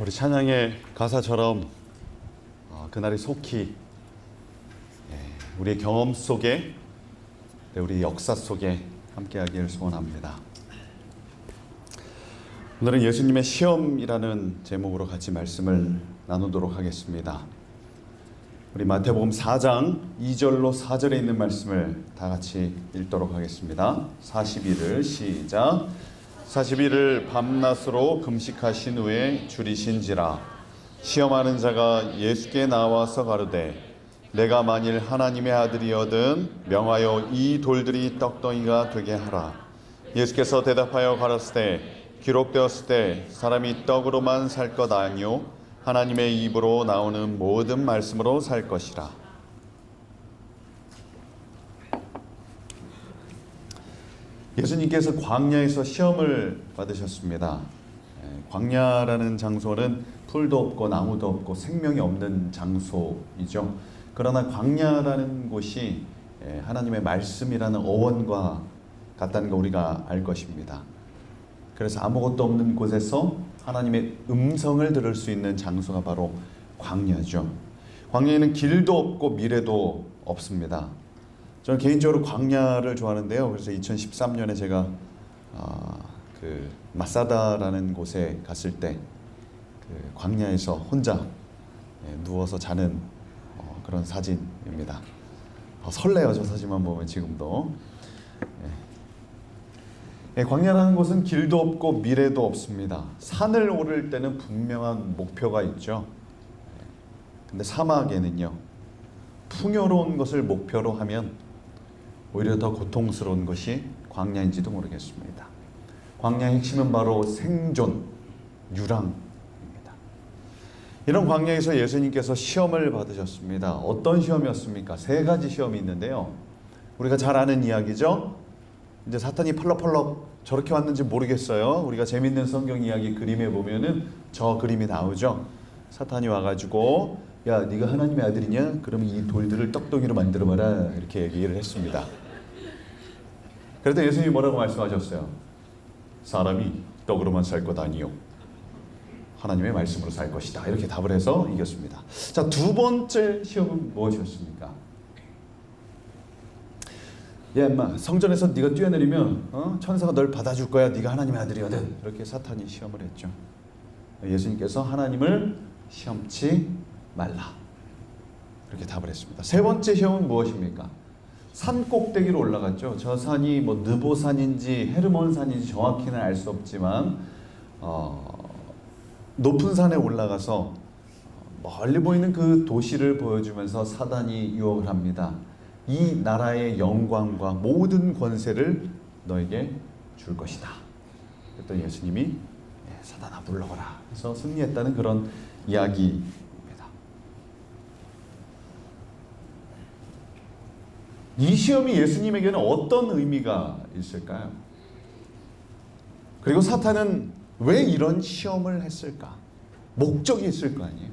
우리 찬양의 가사처럼 그날이 속히 우리의 경험 속에 우리 역사 속에 함께하기를 소원합니다. 오늘은 예수님의 시험이라는 제목으로 같이 말씀을 나누도록 하겠습니다. 우리 마태복음 4장 2절로 4절에 있는 말씀을 다 같이 읽도록 하겠습니다. 40일을 시작. 40일을 밤낮으로 금식하신 후에 줄이신지라. 시험하는 자가 예수께 나와서 가로되 내가 만일 하나님의 아들이거든 명하여 이 돌들이 떡덩이가 되게 하라. 예수께서 대답하여 가라사대 기록되었을 때 사람이 떡으로만 살 것 아니요 하나님의 입으로 나오는 모든 말씀으로 살 것이라. 예수님께서 광야에서 시험을 받으셨습니다. 광야라는 장소는 풀도 없고 나무도 없고 생명이 없는 장소이죠. 그러나 광야라는 곳이 하나님의 말씀이라는 어원과 같다는 거 우리가 알 것입니다. 그래서 아무것도 없는 곳에서 하나님의 음성을 들을 수 있는 장소가 바로 광야죠. 광야에는 길도 없고 미래도 없습니다. 저는 개인적으로 광야를 좋아하는데요. 그래서 2013년에 제가 마사다라는 곳에 갔을 때 광야에서 혼자 누워서 자는 그런 사진입니다. 설레요. 저 사진만 보면 지금도. 광야라는 곳은 길도 없고 미래도 없습니다. 산을 오를 때는 분명한 목표가 있죠. 근데 사막에는요, 풍요로운 것을 목표로 하면 오히려 더 고통스러운 것이 광야인지도 모르겠습니다. 광야의 핵심은 바로 생존, 유랑입니다. 이런 광야에서 예수님께서 시험을 받으셨습니다. 어떤 시험이었습니까? 세 가지 시험이 있는데요. 우리가 잘 아는 이야기죠. 이제 사탄이 펄럭펄럭 저렇게 왔는지 모르겠어요. 우리가 재밌는 성경 이야기 그림에 보면은 저 그림이 나오죠. 사탄이 와가지고 야, 네가 하나님의 아들이냐? 그러면 이 돌들을 떡덩이로 만들어봐라. 이렇게 얘기를 했습니다. 그래도 예수님이 뭐라고 말씀하셨어요? 사람이 떡으로만 살 것 아니요 하나님의 말씀으로 살 것이다. 이렇게 답을 해서 이겼습니다. 자, 두 번째 시험은 무엇이었습니까? 야, 인마, 성전에서 네가 뛰어내리면 천사가 널 받아줄 거야. 네가 하나님의 아들이거든. 이렇게 사탄이 시험을 했죠. 예수님께서 하나님을 시험치 말라. 이렇게 답을 했습니다. 세 번째 시험은 무엇입니까? 산 꼭대기로 올라갔죠. 저 산이 느보산인지 헤르몬산인지 정확히는 알 수 없지만 높은 산에 올라가서 멀리 보이는 그 도시를 보여주면서 사단이 유혹을 합니다. 이 나라의 영광과 모든 권세를 너에게 줄 것이다. 그랬더니 예수님이 사단아 물러가라 해서 승리했다는 그런 이야기입니다. 이 시험이 예수님에게는 어떤 의미가 있을까요? 그리고 사탄은 왜 이런 시험을 했을까? 목적이 있을 거 아니에요.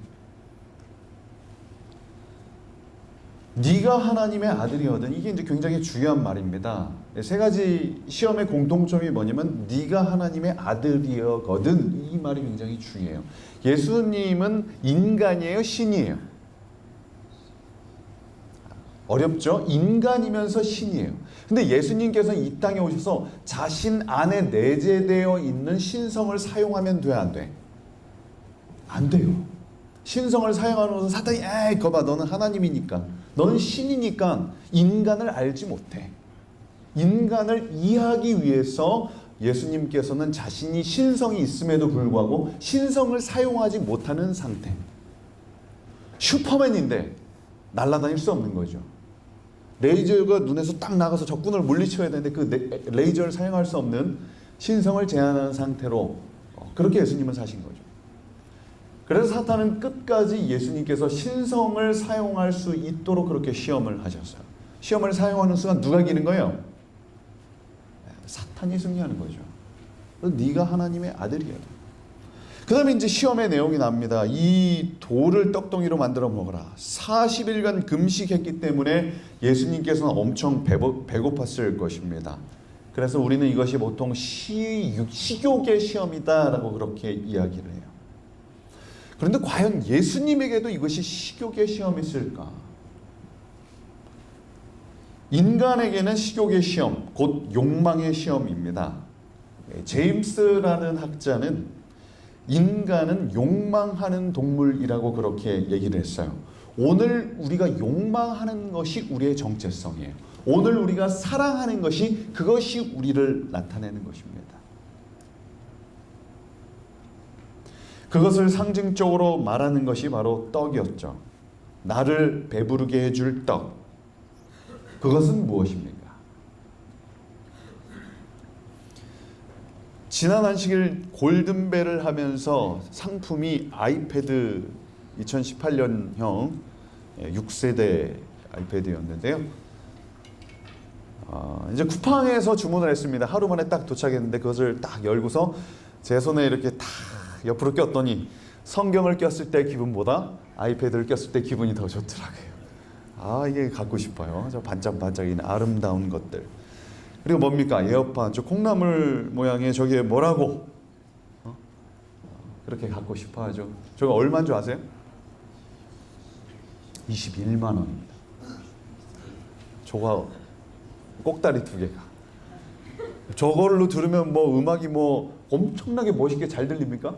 네가 하나님의 아들이거든. 이게 이제 굉장히 중요한 말입니다. 세 가지 시험의 공통점이 뭐냐면 네가 하나님의 아들이거든. 이 말이 굉장히 중요해요. 예수님은 인간이에요, 신이에요? 어렵죠? 인간이면서 신이에요. 근데 예수님께서는 이 땅에 오셔서 자신 안에 내재되어 있는 신성을 사용하면 돼, 안 돼? 안 돼요. 신성을 사용하면서 사탄이 에이 거봐 너는 하나님이니까 너는 신이니까 인간을 알지 못해. 인간을 이해하기 위해서 예수님께서는 자신이 신성이 있음에도 불구하고 신성을 사용하지 못하는 상태. 슈퍼맨인데 날아다닐 수 없는 거죠. 레이저가 눈에서 딱 나가서 적군을 물리쳐야 되는데 그 레이저를 사용할 수 없는 신성을 제한하는 상태로 그렇게 예수님은 사신 거죠. 그래서 사탄은 끝까지 예수님께서 신성을 사용할 수 있도록 그렇게 시험을 하셨어요. 시험을 사용하는 순간 누가 이기는 거예요? 사탄이 승리하는 거죠. 네가 하나님의 아들이야. 그 다음에 이제 시험의 내용이 납니다. 이 돌을 떡덩이로 만들어 먹어라. 40일간 금식했기 때문에 예수님께서는 엄청 배고팠을 것입니다. 그래서 우리는 이것이 보통 식욕의 시험이다라고 그렇게 이야기를 해요. 그런데 과연 예수님에게도 이것이 식욕의 시험이었을까? 인간에게는 식욕의 시험, 곧 욕망의 시험입니다. 제임스라는 학자는 인간은 욕망하는 동물이라고 그렇게 얘기를 했어요. 오늘 우리가 욕망하는 것이 우리의 정체성이에요. 오늘 우리가 사랑하는 것이 그것이 우리를 나타내는 것입니다. 그것을 상징적으로 말하는 것이 바로 떡이었죠. 나를 배부르게 해줄 떡. 그것은 무엇입니까? 지난 한식일 골든벨을 하면서 상품이 아이패드 2018년형 6세대 아이패드였는데요. 이제 쿠팡에서 주문을 했습니다. 하루 만에 딱 도착했는데 그것을 딱 열고서 제 손에 이렇게 딱 옆으로 꼈더니 성경을 꼈을 때 기분보다 아이패드를 꼈을 때 기분이 더 좋더라고요. 이게 갖고 싶어요. 저 반짝반짝이는 아름다운 것들. 그리고 뭡니까? 에어팟, 저 콩나물 모양의 저게 뭐라고? 그렇게 갖고 싶어 하죠. 저거 얼마인 줄 아세요? 21만 원입니다. 저거 꼭다리 2개가. 저걸로 들으면 뭐 음악이 뭐 엄청나게 멋있게 잘 들립니까?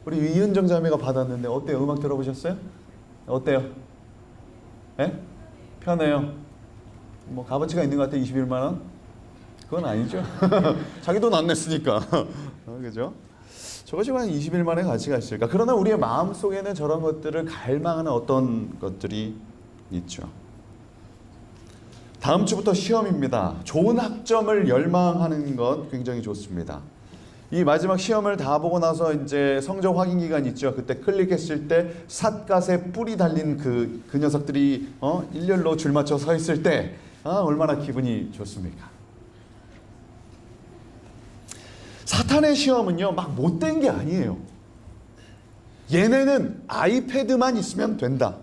우리 이은정 자매가 받았는데 어때요? 음악 들어보셨어요? 어때요? 예? 편해요. 뭐 값어치가 있는 것 같아. 21만 원? 그건 아니죠. 자기 돈 안 냈으니까. 그죠? 저것이 과연 21만의 가치가 있을까? 그러나 우리의 마음속에는 저런 것들을 갈망하는 어떤 것들이 있죠. 다음 주부터 시험입니다. 좋은 학점을 열망하는 것 굉장히 좋습니다. 이 마지막 시험을 다 보고 나서 이제 성적 확인 기간 있죠. 그때 클릭했을 때 삿갓에 뿔이 달린 그 녀석들이 일렬로 줄 맞춰 서 있을 때 얼마나 기분이 좋습니까? 사탄의 시험은요, 막 못된 게 아니에요. 얘네는 아이패드만 있으면 된다.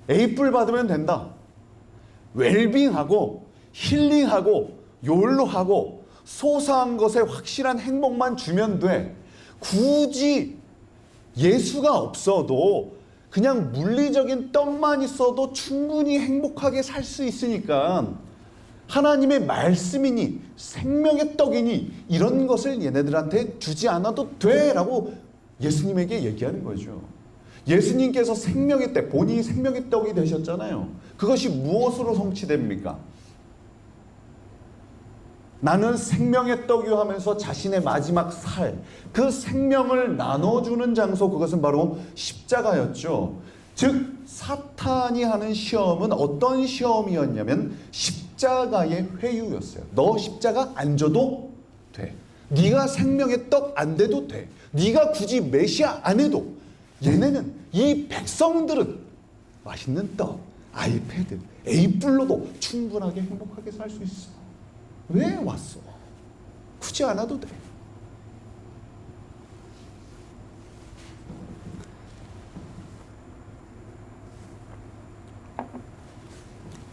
A뿔 받으면 된다. 웰빙하고 힐링하고 욜로하고 소소한 것에 확실한 행복만 주면 돼. 굳이 예수가 없어도 그냥 물리적인 떡만 있어도 충분히 행복하게 살 수 있으니까 하나님의 말씀이니 생명의 떡이니 이런 것을 얘네들한테 주지 않아도 돼 라고 예수님에게 얘기하는 거죠. 예수님께서 생명의 떡, 본인이 생명의 떡이 되셨잖아요. 그것이 무엇으로 성취됩니까? 나는 생명의 떡이요 하면서 자신의 마지막 살, 그 생명을 나눠주는 장소, 그것은 바로 십자가였죠. 즉 사탄이 하는 시험은 어떤 시험이었냐면 십자가의 회유였어요. 너 십자가 안 져도 돼. 네가 생명의 떡 안 돼도 돼. 네가 굳이 메시아 안 해도. 얘네는, 이 백성들은 맛있는 떡, 아이패드, A뿔로도 충분하게 행복하게 살 수 있어. 왜 왔어? 굳이 안 와도 돼.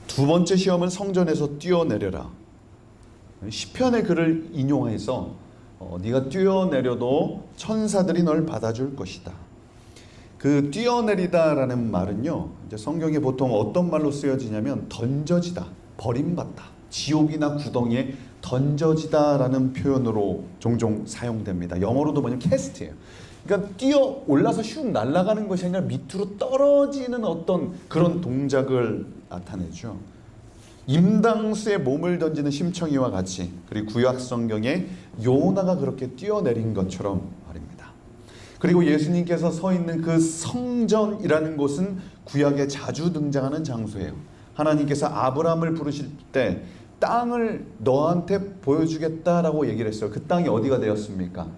두 번째 시험은 성전에서 뛰어내려라. 시편의 글을 인용해서 네가 뛰어내려도 천사들이 널 받아줄 것이다. 그 뛰어내리다라는 말은요, 이제 성경에 보통 어떤 말로 쓰여지냐면 던져지다, 버림받다, 지옥이나 구덩이에 던져지다라는 표현으로 종종 사용됩니다. 영어로도 뭐냐면 캐스트예요. 그러니까 뛰어 올라서 슉 날아가는 것이 아니라 밑으로 떨어지는 어떤 그런 동작을 나타내죠. 임당수에 몸을 던지는 심청이와 같이, 그리고 구약 성경에 요나가 그렇게 뛰어내린 것처럼 말입니다. 그리고 예수님께서 서 있는 그 성전이라는 곳은 구약에 자주 등장하는 장소예요. 하나님께서 아브라함을 부르실 때 땅을 너한테 보여주겠다라고 얘기를 했어요. 그 땅이 어디가 되었습니까?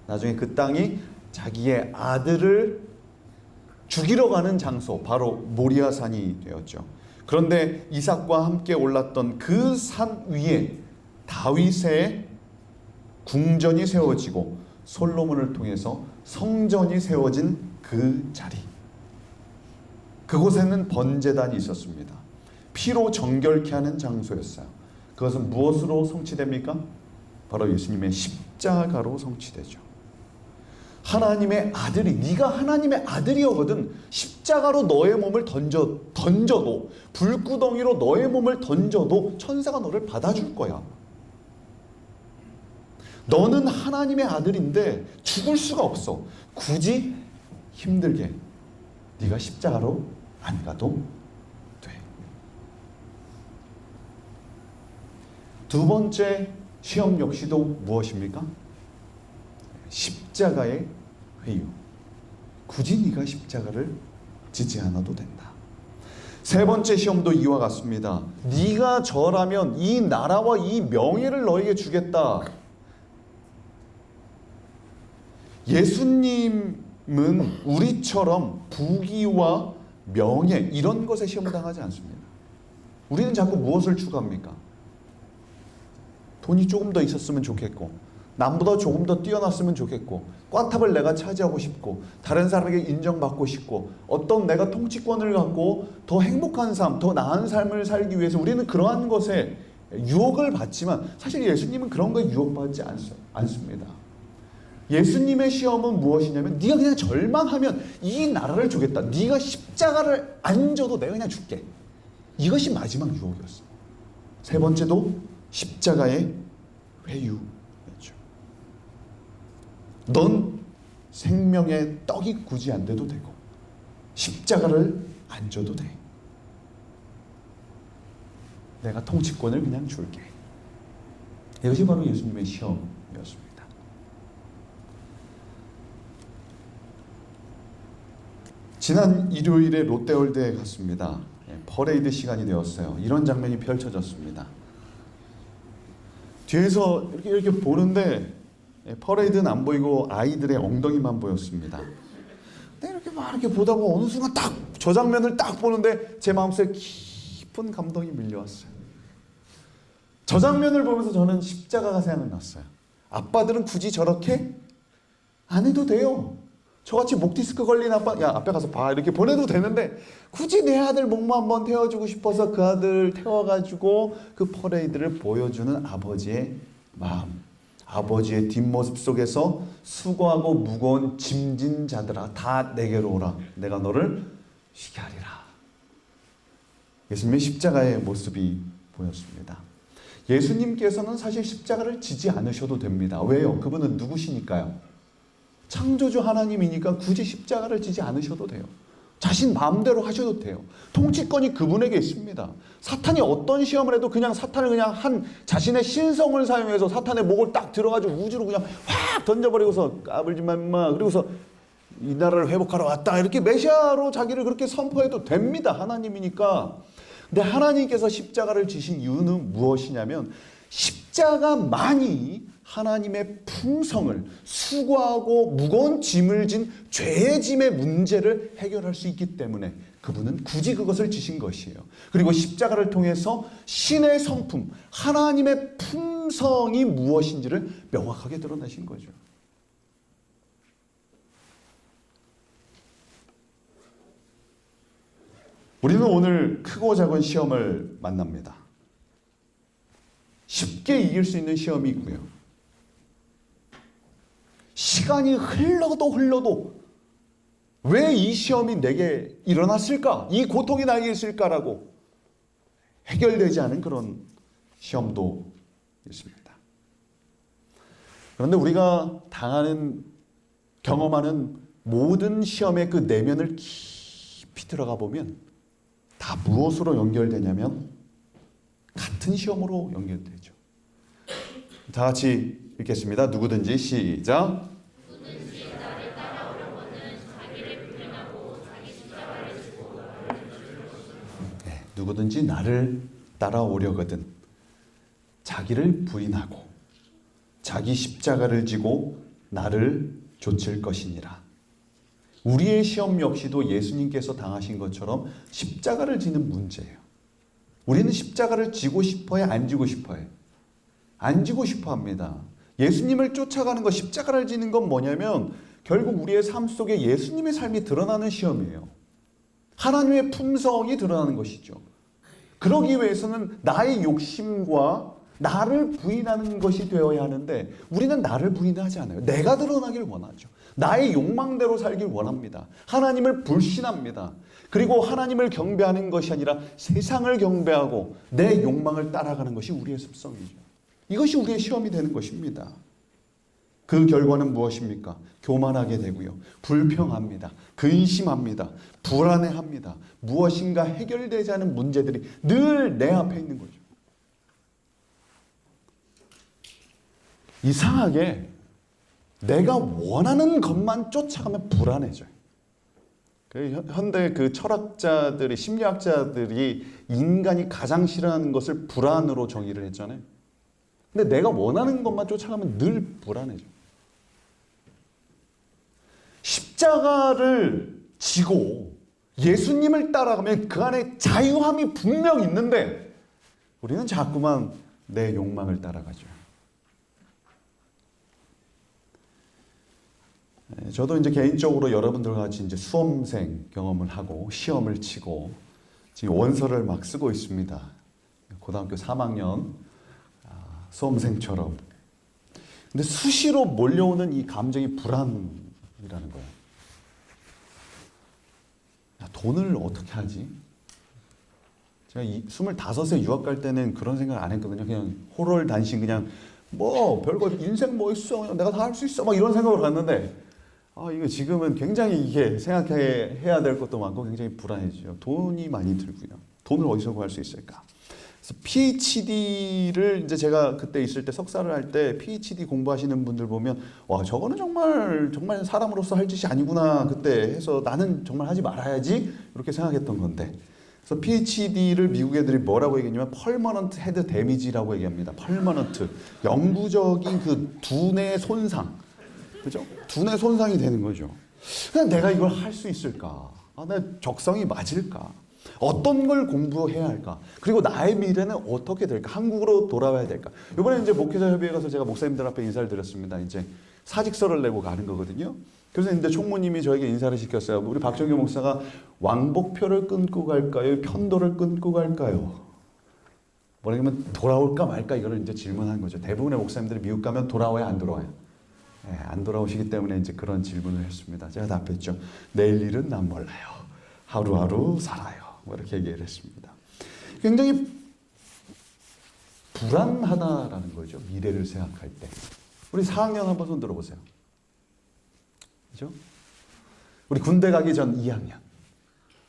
나중에 그 땅이 자기의 아들을 죽이러 가는 장소, 바로 모리아산이 되었죠. 그런데 이삭과 함께 올랐던 그 산 위에 다윗의 궁전이 세워지고 솔로몬을 통해서 성전이 세워진 그 자리, 그곳에는 번제단이 있었습니다. 피로 정결케 하는 장소였어요. 그것은 무엇으로 성취됩니까? 바로 예수님의 십자가로 성취되죠. 하나님의 아들이, 네가 하나님의 아들이거든. 십자가로 너의 몸을 던져도, 불구덩이로 너의 몸을 던져도 천사가 너를 받아줄 거야. 너는 하나님의 아들인데 죽을 수가 없어. 굳이 힘들게 네가 십자가로 안 가도 돼. 두 번째 시험 역시도 무엇입니까? 십자가의 회유. 굳이 네가 십자가를 지지 않아도 된다. 세 번째 시험도 이와 같습니다. 네가 절하면 이 나라와 이 명예를 너에게 주겠다. 예수님은 우리처럼 부귀와 명예 이런 것에 시험을 당하지 않습니다. 우리는 자꾸 무엇을 추구합니까? 돈이 조금 더 있었으면 좋겠고, 남보다 조금 더 뛰어났으면 좋겠고, 꽈탑을 내가 차지하고 싶고, 다른 사람에게 인정받고 싶고, 어떤 내가 통치권을 갖고 더 행복한 삶, 더 나은 삶을 살기 위해서 우리는 그러한 것에 유혹을 받지만, 사실 예수님은 그런 거에 유혹받지 않습니다. 예수님의 시험은 무엇이냐면, 네가 그냥 절망하면 이 나라를 주겠다. 네가 십자가를 안 져도 내가 그냥 줄게. 이것이 마지막 유혹이었어. 세 번째도 십자가의 회유였죠. 넌 생명의 떡이 굳이 안 돼도 되고 십자가를 안 져도 돼. 내가 통치권을 그냥 줄게. 이것이 바로 예수님의 시험이었습니다. 지난 일요일에 롯데월드에 갔습니다. 퍼레이드 시간이 되었어요. 이런 장면이 펼쳐졌습니다. 뒤에서 이렇게 보는데 퍼레이드는 안 보이고 아이들의 엉덩이만 보였습니다. 근데 이렇게 막 이렇게 보다 보면 어느 순간 딱 저 장면을 딱 보는데 제 마음속에 깊은 감동이 밀려왔어요. 저 장면을 보면서 저는 십자가가 생각났어요. 아빠들은 굳이 저렇게 안 해도 돼요. 저같이 목 디스크 걸린 아빠, 야 앞에 가서 봐 이렇게 보내도 되는데 굳이 내 아들 목만 한번 태워주고 싶어서 그 아들 태워가지고 그 퍼레이드를 보여주는 아버지의 마음, 아버지의 뒷모습 속에서 수고하고 무거운 짐진 자들아 다 내게로 오라. 내가 너를 쉬게 하리라. 예수님의 십자가의 모습이 보였습니다. 예수님께서는 사실 십자가를 지지 않으셔도 됩니다. 왜요? 그분은 누구시니까요? 창조주 하나님이니까 굳이 십자가를 지지 않으셔도 돼요. 자신 마음대로 하셔도 돼요. 통치권이 그분에게 있습니다. 사탄이 어떤 시험을 해도 그냥 사탄을 그냥 한 자신의 신성을 사용해서 사탄의 목을 딱 들어가지고 우주로 그냥 확 던져버리고서 까불지 마. 그리고서 이 나라를 회복하러 왔다. 이렇게 메시아로 자기를 그렇게 선포해도 됩니다. 하나님이니까. 근데 하나님께서 십자가를 지신 이유는 무엇이냐면 십자가만이 하나님의 품성을 수고하고 무거운 짐을 진 죄의 짐의 문제를 해결할 수 있기 때문에 그분은 굳이 그것을 지신 것이에요. 그리고 십자가를 통해서 신의 성품, 하나님의 품성이 무엇인지를 명확하게 드러내신 거죠. 우리는 오늘 크고 작은 시험을 만납니다. 쉽게 이길 수 있는 시험이 있고요. 시간이 흘러도 왜 이 시험이 내게 일어났을까? 이 고통이 나에게 있을까라고 해결되지 않은 그런 시험도 있습니다. 그런데 우리가 경험하는 모든 시험의 그 내면을 깊이 들어가 보면 다 무엇으로 연결되냐면 같은 시험으로 연결되죠. 다 같이 읽겠습니다. 누구든지 시작. 누구든지 나를 따라오려거든 자기를 부인하고 자기 십자가를 지고 나를 쫓을 것이라. 네, 누구든지 나를 따라오려거든 자기를 부인하고 자기 십자가를 지고 나를 좇을 것이니라. 우리의 시험 역시도 예수님께서 당하신 것처럼 십자가를 지는 문제예요. 우리는 십자가를 지고 싶어해? 안 지고 싶어해? 안 지고 싶어 합니다. 예수님을 쫓아가는 것, 십자가를 지는 건 뭐냐면 결국 우리의 삶 속에 예수님의 삶이 드러나는 시험이에요. 하나님의 품성이 드러나는 것이죠. 그러기 위해서는 나의 욕심과 나를 부인하는 것이 되어야 하는데 우리는 나를 부인하지 않아요. 내가 드러나길 원하죠. 나의 욕망대로 살길 원합니다. 하나님을 불신합니다. 그리고 하나님을 경배하는 것이 아니라 세상을 경배하고 내 욕망을 따라가는 것이 우리의 습성이죠. 이것이 우리의 시험이 되는 것입니다. 그 결과는 무엇입니까? 교만하게 되고요. 불평합니다. 근심합니다. 불안해합니다. 무엇인가 해결되지 않은 문제들이 늘 내 앞에 있는 거죠. 이상하게 내가 원하는 것만 쫓아가면 불안해져요. 현대 그 철학자들이, 심리학자들이 인간이 가장 싫어하는 것을 불안으로 정의를 했잖아요. 근데 내가 원하는 것만 쫓아가면 늘 불안해져. 십자가를 지고 예수님을 따라가면 그 안에 자유함이 분명 있는데 우리는 자꾸만 내 욕망을 따라가죠. 저도 이제 개인적으로 여러분들과 같이 이제 수험생 경험을 하고 시험을 치고 지금 원서를 막 쓰고 있습니다. 고등학교 3학년 수험생처럼. 근데 수시로 몰려오는 이 감정이 불안이라는 거예요. 야, 돈을 어떻게 하지? 제가 25세 유학 갈 때는 그런 생각 안 했거든요. 그냥 호롤단신 그냥 뭐 별거 인생 뭐 있어. 그냥 내가 다 할 수 있어. 막 이런 생각으로 갔는데 이거 지금은 굉장히 이게 생각해야 될 것도 많고 굉장히 불안해지죠. 돈이 많이 들고요. 돈을 어디서 구할 수 있을까? 그래서 PhD를 이제 제가 그때 있을 때 석사를 할 때 PhD 공부하시는 분들 보면 와 저거는 정말 사람으로서 할 짓이 아니구나 그때 해서 나는 정말 하지 말아야지 이렇게 생각했던 건데 그래서 PhD를 미국 애들이 뭐라고 얘기했냐면 permanent head damage라고 얘기합니다. permanent 영구적인 그 두뇌 손상. 그죠? 두뇌 손상이 되는 거죠. 그냥 내가 이걸 할 수 있을까? 내 적성이 맞을까? 어떤 걸 공부해야 할까? 그리고 나의 미래는 어떻게 될까? 한국으로 돌아와야 될까? 이번에 이제 목회자 협의회 가서 제가 목사님들 앞에 인사를 드렸습니다. 이제 사직서를 내고 가는 거거든요. 그래서 이제 총무님이 저에게 인사를 시켰어요. 우리 박정규 목사가 왕복표를 끊고 갈까요? 편도를 끊고 갈까요? 뭐냐면 돌아올까 말까 이거를 이제 질문한 거죠. 대부분의 목사님들이 미국 가면 돌아와야 안 돌아와요. 네, 안 돌아오시기 때문에 이제 그런 질문을 했습니다. 제가 답했죠. 내일 일은 난 몰라요. 하루하루 살아요. 뭐 이렇게 얘기를 했습니다. 굉장히 불안하다라는 거죠. 미래를 생각할 때. 우리 4학년 한번 손 들어보세요. 그죠? 우리 군대 가기 전 2학년.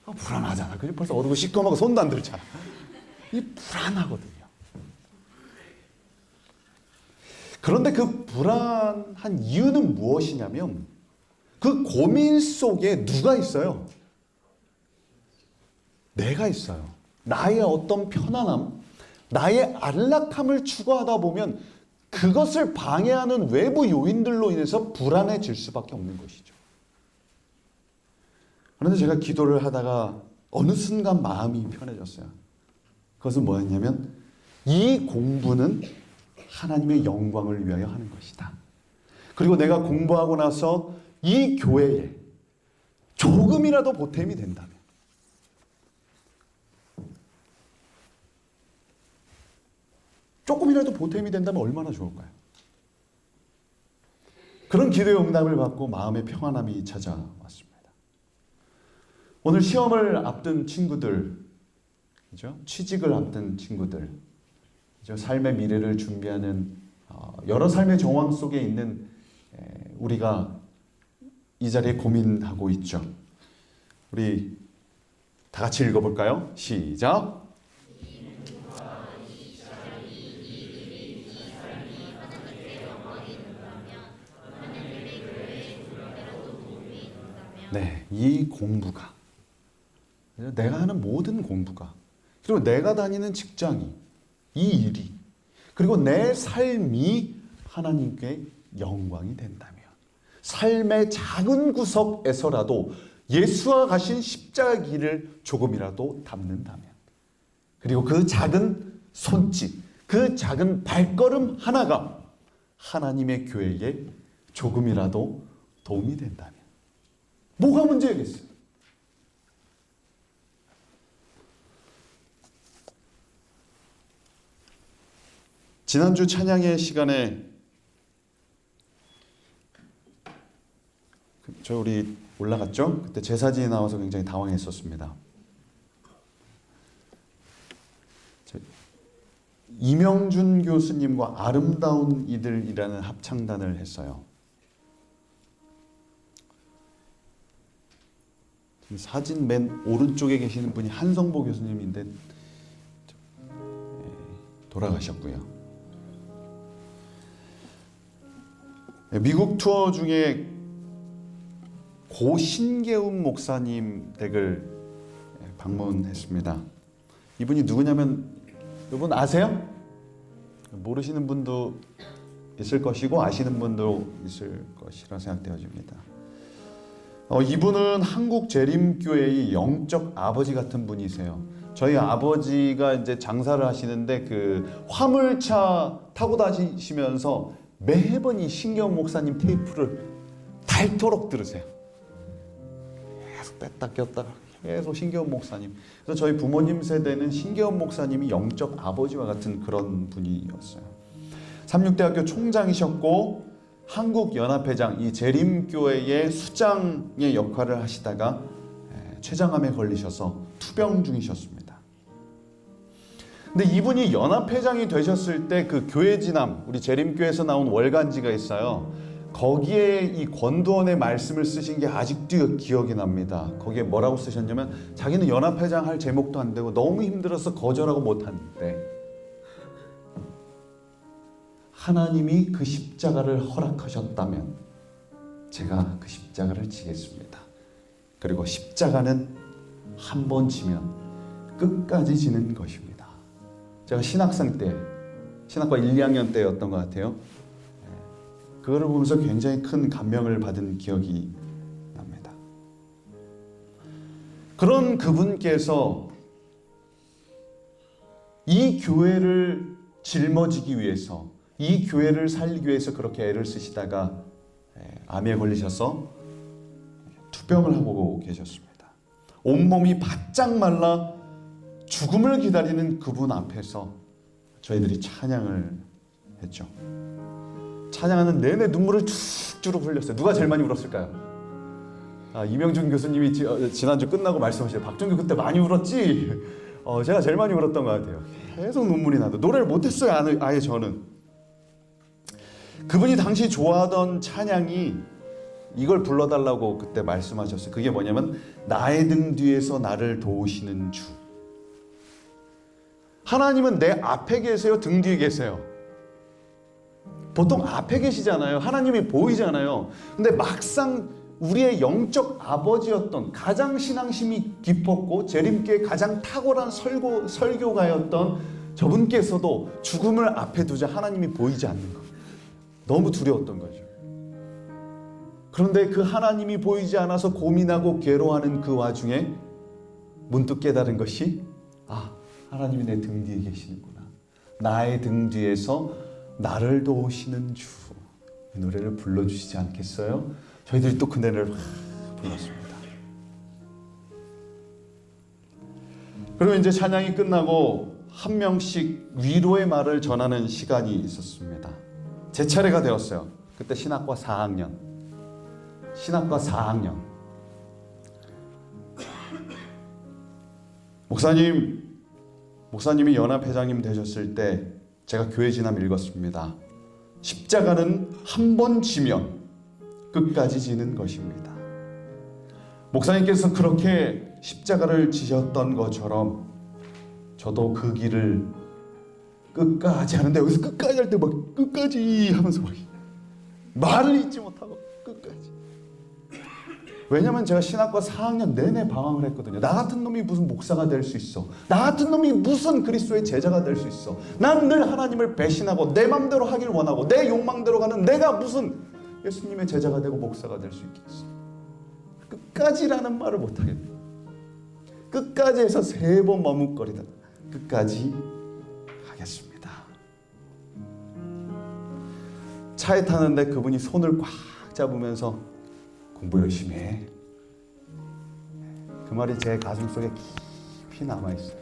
불안하잖아. 그죠? 벌써 어두고 시커멓고 손도 안 들잖아. 이 불안하거든요. 그런데 그 불안한 이유는 무엇이냐면 그 고민 속에 누가 있어요? 내가 있어요. 나의 어떤 편안함, 나의 안락함을 추구하다 보면 그것을 방해하는 외부 요인들로 인해서 불안해질 수밖에 없는 것이죠. 그런데 제가 기도를 하다가 어느 순간 마음이 편해졌어요. 그것은 뭐였냐면 이 공부는 하나님의 영광을 위하여 하는 것이다. 그리고 내가 공부하고 나서 이 교회에 조금이라도 보탬이 된다면 조금이라도 보탬이 된다면 얼마나 좋을까요? 그런 기도의 응답을 받고 마음의 평안함이 찾아왔습니다. 오늘 시험을 앞둔 친구들, 그죠? 취직을 앞둔 친구들, 삶의 미래를 준비하는 여러 삶의 정황 속에 있는 우리가 이 자리에 고민하고 있죠. 우리 다 같이 읽어볼까요? 시작. 네, 이 공부가 내가 하는 모든 공부가 그리고 내가 다니는 직장이 이 일이 그리고 내 삶이 하나님께 영광이 된다면 삶의 작은 구석에서라도 예수와 가신 십자가 길을 조금이라도 담는다면 그리고 그 작은 손짓 그 작은 발걸음 하나가 하나님의 교회에 조금이라도 도움이 된다면 뭐가 문제겠어요? 지난주 찬양의 시간에 우리 올라갔죠? 그때 제 사진이 나와서 굉장히 당황했었습니다. 이명준 교수님과 아름다운 이들이라는 합창단을 했어요. 사진 맨 오른쪽에 계시는 분이 한성보 교수님인데 돌아가셨고요. 미국 투어 중에 고 신계훈 목사님 댁을 방문했습니다. 이분이 누구냐면 이분 아세요? 모르시는 분도 있을 것이고 아시는 분도 있을 것이라 생각되어집니다. 이분은 한국 재림교회의 영적 아버지 같은 분이세요. 저희 아버지가 이제 장사를 하시는데 그 화물차 타고 다니시면서 매번 이 신계훈 목사님 테이프를 닳도록 들으세요. 계속 뺐다 꼈다 계속 신계훈 목사님. 그래서 저희 부모님 세대는 신계훈 목사님이 영적 아버지와 같은 그런 분이었어요. 삼육대학교 총장이셨고 한국연합회장, 이 재림교회의 수장의 역할을 하시다가 췌장암에 걸리셔서 투병 중이셨습니다. 근데 이분이 연합회장이 되셨을 때 그 교회 진암, 우리 재림교회에서 나온 월간지가 있어요. 거기에 이 권도원의 말씀을 쓰신 게 아직도 기억이 납니다. 거기에 뭐라고 쓰셨냐면 자기는 연합회장 할 제목도 안 되고 너무 힘들어서 거절하고 못하는데 하나님이 그 십자가를 허락하셨다면 제가 그 십자가를 지겠습니다. 그리고 십자가는 한 번 지면 끝까지 지는 것입니다. 제가 신학생 때, 신학과 1, 2학년 때였던 것 같아요. 그거를 보면서 굉장히 큰 감명을 받은 기억이 납니다. 그런 그분께서 이 교회를 짊어지기 위해서, 이 교회를 살리기 위해서 그렇게 애를 쓰시다가 암에 걸리셔서 투병을 하고 계셨습니다. 온몸이 바짝 말라 죽음을 기다리는 그분 앞에서 저희들이 찬양을 했죠. 찬양하는 내내 눈물을 쭉쭉 흘렸어요. 누가 제일 많이 울었을까요? 이명준 교수님이 지난주 끝나고 말씀하셨어요. 박종규 그때 많이 울었지? 제가 제일 많이 울었던 것 같아요. 계속 눈물이 나도 노래를 못했어요. 아예 저는. 그분이 당시 좋아하던 찬양이 이걸 불러달라고 그때 말씀하셨어요. 그게 뭐냐면 나의 등 뒤에서 나를 도우시는 주. 하나님은 내 앞에 계세요? 등 뒤에 계세요? 보통 앞에 계시잖아요. 하나님이 보이잖아요. 근데 막상 우리의 영적 아버지였던, 가장 신앙심이 깊었고 재림교의 가장 탁월한 설교가였던 저분께서도 죽음을 앞에 두자 하나님이 보이지 않는 것. 너무 두려웠던 거죠. 그런데 그 하나님이 보이지 않아서 고민하고 괴로워하는 그 와중에 문득 깨달은 것이 하나님이 내 등 뒤에 계시는구나. 나의 등 뒤에서 나를 도우시는 주. 이 노래를 불러주시지 않겠어요? 저희들이 또 그 노래를 불렀습니다. 그리고 이제 찬양이 끝나고 한 명씩 위로의 말을 전하는 시간이 있었습니다. 제 차례가 되었어요. 그때 신학과 4학년. 목사님이 연합회장님 되셨을 때 제가 교회 진암 읽었습니다. 십자가는 한 번 지면 끝까지 지는 것입니다. 목사님께서 그렇게 십자가를 지셨던 것처럼 저도 그 길을 끝까지 하는데, 여기서 끝까지 할 때 막 끝까지 하면서 막 말을 잊지 못하고 끝까지. 왜냐면 제가 신학과 4학년 내내 방황을 했거든요. 나 같은 놈이 무슨 목사가 될 수 있어? 나 같은 놈이 무슨 그리스도의 제자가 될 수 있어? 난 늘 하나님을 배신하고 내 맘대로 하길 원하고 내 욕망대로 가는 내가 무슨 예수님의 제자가 되고 목사가 될 수 있겠어? 끝까지라는 말을 못하겠네. 끝까지 해서 3번 머뭇거리다 끝까지 하겠습니다. 차에 타는데 그분이 손을 꽉 잡으면서 공부 열심히 해. 그 말이 제 가슴 속에 깊이 남아있어요.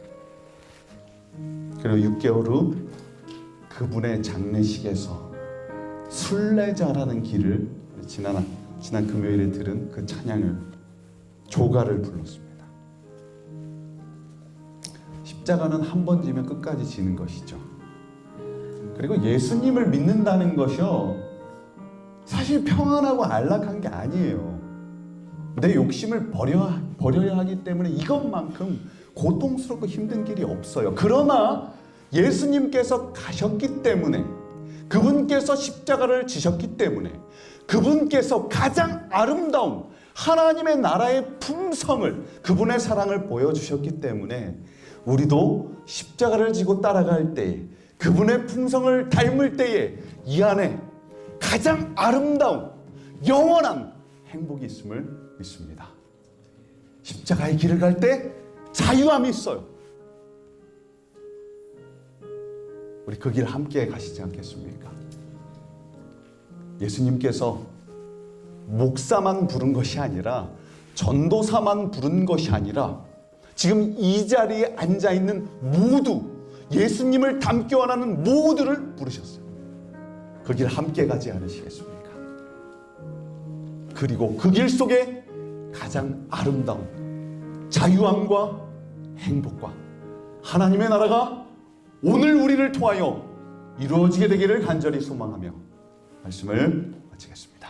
그리고 6개월 후 그분의 장례식에서 순례자라는 길을 지난 지난 금요일에 들은 그 찬양을 조가를 불렀습니다. 십자가는 한 번 지면 끝까지 지는 것이죠. 그리고 예수님을 믿는다는 것이요, 사실 평안하고 안락한 게 아니에요. 내 욕심을 버려야 하기 때문에 이것만큼 고통스럽고 힘든 길이 없어요. 그러나 예수님께서 가셨기 때문에, 그분께서 십자가를 지셨기 때문에, 그분께서 가장 아름다운 하나님의 나라의 품성을, 그분의 사랑을 보여주셨기 때문에 우리도 십자가를 지고 따라갈 때에, 그분의 품성을 닮을 때에 이 안에 가장 아름다운 영원한 행복이 있음을 믿습니다. 십자가의 길을 갈 때 자유함이 있어요. 우리 그 길 함께 가시지 않겠습니까? 예수님께서 목사만 부른 것이 아니라, 전도사만 부른 것이 아니라, 지금 이 자리에 앉아있는 모두, 예수님을 닮기 원하는 모두를 부르셨어요. 그 길 함께 가지 않으시겠습니까? 그리고 그 길 속에 가장 아름다운 자유함과 행복과 하나님의 나라가 오늘 우리를 통하여 이루어지게 되기를 간절히 소망하며 말씀을 마치겠습니다.